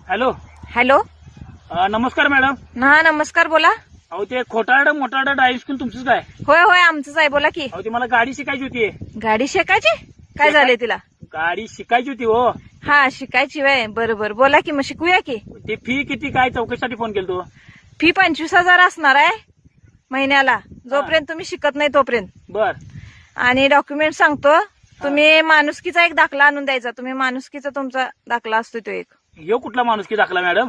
Hello. Hello. नमस्कार madam. हा नमस्कार, बोला. अहो ते खोटारड मोठारड ड्रायव्हिंग स्कूल तुमचंच काय? होय होय आमचंच आहे, बोला की. अहो ती मला गाडी शिकायची होती. गाडी शिकायची? काय झालंय तिला? गाडी शिकायची होती हो. हा शिकायची वय, बरोबर, बोला की, मग शिकूया की. ती फी किती काय चौकशीसाठी फोन केलतो. फी 25,000 असणार आहे महिन्याला, जोपर्यंत तुम्ही शिकत नाही तोपर्यंत. बर. आणि डॉक्युमेंट सांगतो, तुम्ही माणुसकीचा एक दाखला आणून द्यायचा. तुम्ही माणुसकीचा तुमचा दाखला असतो तो एक यो कुठला माणूस की दाखला मॅडम?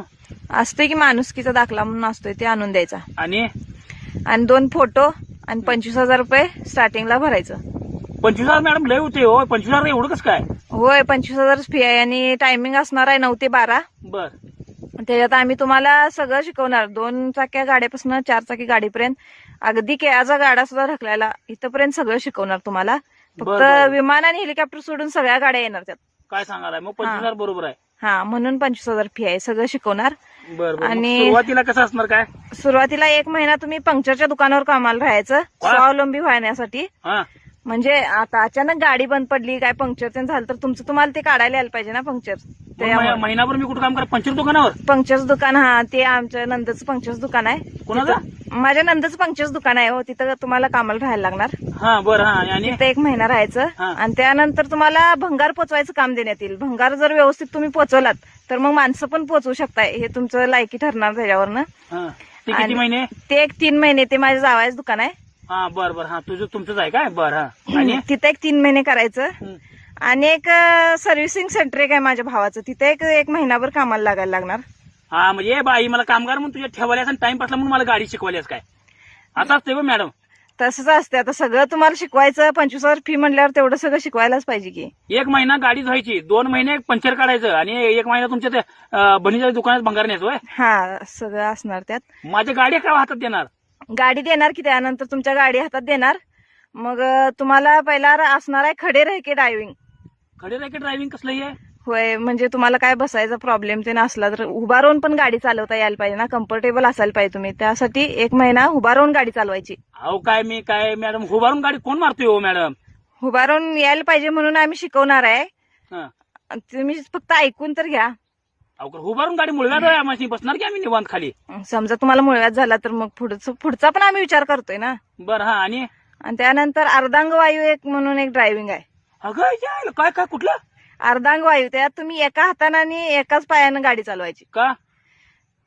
असतोय की, माणुसकीचा दाखला म्हणून असतोय, ते आणून द्यायचा. आणि 2 फोटो आणि 25,000 रुपये स्टार्टिंगला भरायचं. 25,000 मॅडम लय होते हो. 25,000 एवढं कसं काय? होय 25,000 फी आहे आणि टायमिंग असणार आहे 9 ते 12. बर. त्याच्यात आम्ही तुम्हाला सगळं शिकवणार, 2 चाक्या गाड्यापासून 4 चाकी गाडीपर्यंत, अगदी केळाचा गाडा सुद्धा ढकलायला इथपर्यंत सगळं शिकवणार तुम्हाला. फक्त बरं. विमान आणि हेलिकॉप्टर सोडून सगळ्या गाड्या येणार त्यात. काय सांगायला मग 25,000 बरोबर आहे. हा, म्हणून 25,000 फी आहे, सगळं शिकवणार. बर. आणि सुरुवातीला कसं असणार काय? सुरुवातीला 1 महिना तुम्ही पंक्चरच्या दुकानावर कामाला राहायचं, स्वावलंबी होण्यासाठी. हा. म्हणजे आता अचानक गाडी बंद पडली, काय पंक्चर झालं तर तुमचं तुम्हाला ते काढायला यायला पाहिजे ना पंक्चर. महिनाभर मी कुठं काम करा? पंचर दुकानावर? पंक्चरचं दुकान, हा ते आमच्या नंदचं पंक्चरचं दुकान आहे. कोणाचं? माझ्या नंदचं पंक्चरचं दुकान आहे हो, तिथं तुम्हाला कामाला राहायला लागणार. हा बर. हा. आणि तिथं 1 महिना राहायचं. हा. आणि त्यानंतर तुम्हाला भंगार पोचवायचं काम देण्यात येईल. भंगार जर व्यवस्थित तुम्ही पोचवलात तर मग माणसं पण पोचवू शकताय, हे तुमचं लायकी ठरणार त्याच्यावरनं. हा. ते किती महिने? ते 3 महिने, ते माझ्या जावायचं दुकान आहे. हा. बर बर. हा तुमचंच आहे काय? बर. हा. आणि तिथं 3 महिने करायचं. आणि एक सर्व्हिसिंग सेंटर एक आहे माझ्या भावाचं, तिथे एक महिनाभर कामाला लागायला लागणार. हा. म्हणजे बाई मला कामगार म्हणून तुझ्या ठेवायला टाइम पासला म्हणून मला गाडी शिकवायलास काय? आता असते बघ मॅडम. तसंच असते. आता सगळं तुम्हाला शिकवायचं, 25,000 फी म्हणल्यावर तेवढं सगळं शिकवायलाच पाहिजे की. 1 महिना गाडी धुवायची, 2 महिने पंचर काढायचं आणि 1 महिना तुमच्या त्या बहिणीच्या दुकानात भंगार न्यायचं होय? हा, सगळं असणार त्यात. माझ्या गाडी काय हातात देणार? गाडी देणार की, त्यानंतर तुमच्या गाडी हातात देणार. मग तुम्हाला पहिला असणार आहे खडे रहिके ड्रायव्हिंग. खडे रॅकेट ड्रायव्हिंग कसलं हे? होय, म्हणजे तुम्हाला काय बसायचा प्रॉब्लेम ते नसला तर उभा राहून पण गाडी चालवता यायला पाहिजे ना, कम्फर्टेबल असायला पाहिजे तुम्ही. त्यासाठी 1 महिना उभा राहून गाडी चालवायची. अहो काय मी काय मॅडम, उभारून गाडी कोण मारतोय हो मॅडम? उभा राहून यायला पाहिजे म्हणून आम्ही शिकवणार आहे. हा. तुम्ही फक्त ऐकून तर घ्या. अहो उभारून गाडी मुळव्यात मशीन बसणार की आम्ही निवांत खाली? समजा तुम्हाला मुळव्यात झाला तर मग पुढचा पण आम्ही विचार करतोय ना. बर. हा. आणि त्यानंतर अर्धांग वायू एक म्हणून एक ड्रायव्हिंग आहे. अगं काय काय कुठलं? अर्धांग वायू, त्यात तुम्ही एका हाताने आणि एकाच पायानं गाडी चालवायची. का?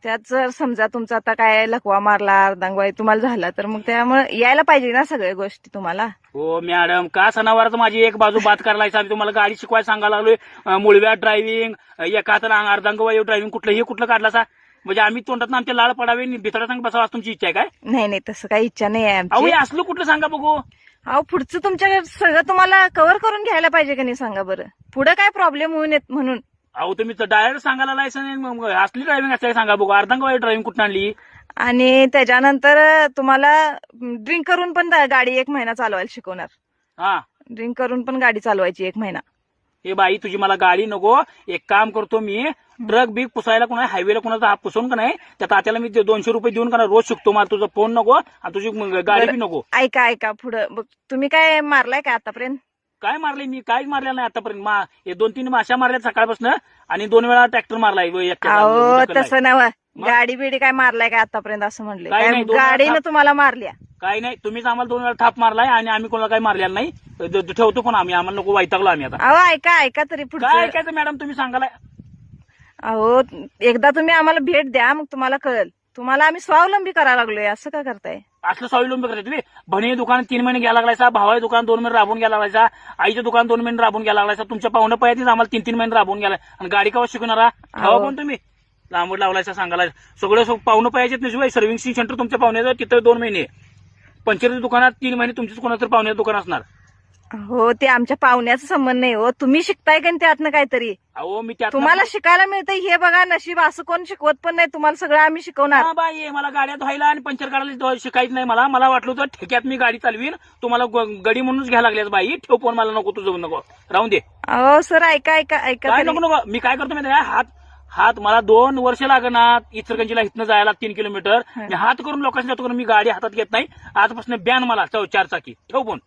त्यात जर समजा तुमचा आता काय लकवा मारला, अर्धांग वायू तुम्हाला झाला तर मग त्यामुळे यायला पाहिजे ना सगळ्या गोष्टी तुम्हाला. हो मॅडम, का सणावारात माझी एक बाजू बात करायला आम्ही तुम्हाला गाडी शिकवायला सांगायला लागलोय. मुळव्यात ड्रायव्हिंग, एका हाताला अर्धांगवायू ड्रायव्हिंग, कुठलं हे कुठलं काढला सा? म्हणजे आम्ही तोंडात आमच्या लाळ पडावे, भितडा सांग बसावा तुमची इच्छा आहे काय? नाही तसं काही इच्छा नाही आहे अहो आमची. हे असलं कुठलं सांगा बघू. अहो पुढचं तुमच्या सगळं तुम्हाला कव्हर करून घ्यायला पाहिजे का नाही सांगा बरं, पुढे काय प्रॉब्लेम होऊ नयेत म्हणून. अहो तुम्ही डायरेक्ट सांगायला लायसन असली ड्रायव्हिंग असते सांगा बघू. अर्धांगवायू ड्रायव्हिंग कुठं आणली? आणि त्याच्यानंतर तुम्हाला ड्रिंक करून पण गाडी 1 महिना चालवायला शिकवणार. हा. ड्रिंक करून पण गाडी चालवायची 1 महिना. हे बाई तुझी मला गाडी नको. एक काम करतो मी, ट्रक बिग पुसायला कोणा हायवेला कोणाचा हात पुसून का नाही, त्या तात्याला मी 200 रुपये देऊन का रोज शिकतो. मला तुझा फोन नको आणि तुझी गाडी बी नको. ऐका पुढं तुम्ही काय मारलाय का आतापर्यंत? काय मारले मी? काहीच मारलेलं नाही आतापर्यंत. 2-3 माशा मारल्या सकाळपासून आणि 2 वेळा ट्रॅक्टर मारलाय. अहो तसं नव, गाडी बिडी काय मारलाय का आतापर्यंत असं म्हणले? काय नाही, 2 वेळा गाडीनं तुम्हाला मारल्या? काय नाही, तुम्हीच आम्हाला 2 वेळा थाप मारलाय आणि आम्ही कोणाला काही मारलेला नाही. ठेवतो पण आम्हाला नको, वैतागलो आम्ही आता. अहो ऐका तरी काय पुढचं. ऐकायचं मॅडम, तुम्ही सांगालाय. अहो एकदा तुम्ही आम्हाला भेट द्या, मग तुम्हाला कळेल. तुम्हाला आम्ही स्वावलंबी करायला लागलोय, असं का करताय? असलं स्वावलंबी करताय तुम्ही? बहिणी दुकान 3 महिने घ्यायला लागलायचा, भावाच्या दुकान 2 महिने राबून घ्यायला लागलायचा, आईच्या दुकान 2 महिने राबून घ्यायला लागलायचा, तुमच्या पाहुणं पयातीच आम्हाला 3-3 महिने राबून गेलाय. आणि गाडी कवा शिकवणारा? हवा पण तुम्ही लांबड लावलायचा सांगायला. सगळं पाहुणं पयाचेच नाही. सर्व्हिसिंग सेंटर तुमच्या पाहुण्याचं, तिथं 2 महिने. पंचरच्या दुकानात 3 महिने तुमच्याच कोणाचं पाहुण्याचं दुकान असणार. हो, ते आमच्या पाहुण्याचा संबंध नाही हो. तुम्ही शिकताय का त्यातनं काहीतरी? अहो मी त्यात तुम्हाला शिकायला मिळतंय हे बघा नशीब. असं कोण शिकवत पण नाही तुम्हाला, सगळं आम्ही शिकवणार. बाई मला गाड्या धुवायला आणि पंचर काढायला शिकायचं नाही. मला वाटलं होतं ठेक्यात मी गाडी चालवीन, तुम्हाला गडी म्हणूनच घ्यायला लागल्यास. बाई ठेव फोन, मला नको, तुझं नको, राहून दे. अहो सर ऐका काय नको. मी काय करतो माहिती आहे? हात मला 2 वर्ष लागणार इचलकरंजीला इथनं जायला 3 किलोमीटर. मी हात करून लोकांशी जातो, मी गाडी हातात घेत नाही. आजपासून बॅन मला 4 चाकी. ठेव फोन.